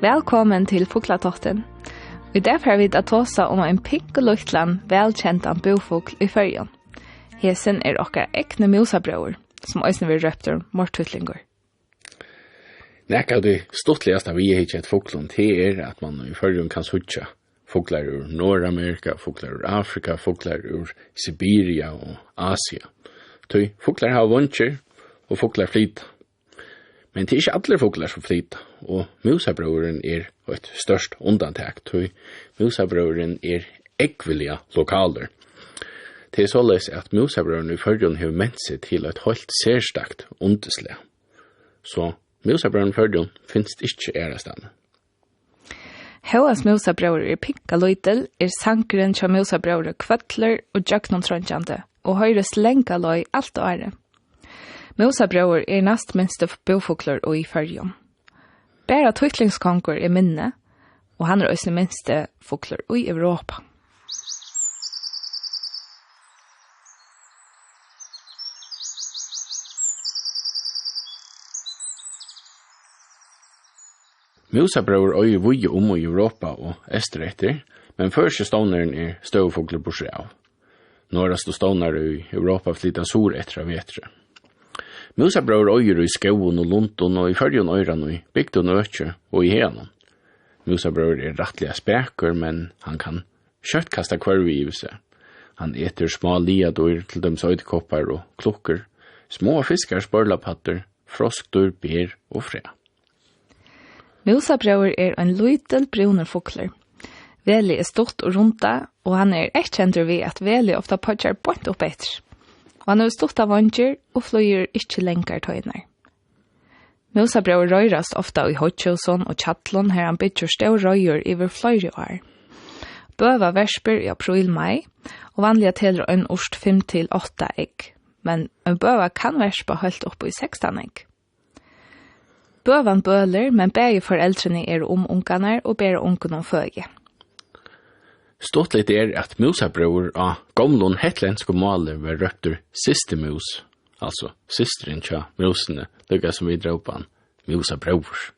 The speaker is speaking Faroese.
Velkommen til Fuglatoften. I dag får vi att tåsa om en pink og luktland velkjentan bofugl i Førjen. Hesen okkar ekne musabrøver, som også vil røpte mortutlinger. Nekka av det stortligaste vi har et fuglund til at man i Førjen kan sutja fuglar ur Nordamerika, fuglar ur Afrika, fuglar ur Siberia og Asia. Tøy fuglar har vunsjer og fuglar flyta. Men det er ikke alle fuglar som flyta, og musabrøveren et størst undantag, tøy musabrøveren ekvelia lokaler. Det er såleis at musabrøveren i Førjen har ment seg til et helt særstakt undesle. Så musabrøveren i Førjen finnes ikke ærestande. Høas musabrøver pinka løytel sankeren til musabrøver kvøtler og djøknontrøntjande, og høyres lenka løy alt året. Musabrøver næst minste bofugler og i Førjen. Bæra tøytlingskonkur minne, og han også minste fugler i Europa. Musabrøver øye vuge i Europa og Østeretter, men første ståneren støvfugler bortsett av. Norraste ståner i Europa flytta sur etter av vetre. Musabrøver øyer i skauen og lunden og i Førjen øyren og i bygden og økje og i henen. Musabrøver rettlige speker, men han kan kjøttkasta kvarv i seg. Han eter små liadur til dem søydkoppar og klukker, små fiskar, spørlapatter, froskdur, ber og fre. Musabrøver en løytel bruner fugler. Veli stort og runta, og han kjent ved at Veli ofta podjar bort opp etter. Og han stort av vanger og fløyer ikke lenger tøyner. Musabrøver røyrast ofta i Hotsjøsson og Tjattlon her han bytter stå røyer over flere år. Bøva versper i april-mai, og vanlige teler en orst 5-8 egg. Men en bøva kan verspa helt opp i 16 egg. Bøvan bøler, men begge foreldrene ungene og ber ungene om føge. Stått litt at musabrøver av gamlun hetlenske måler var røpter sistemus, altså sisteren tja musene, lukka som vi drar på han musabrøver.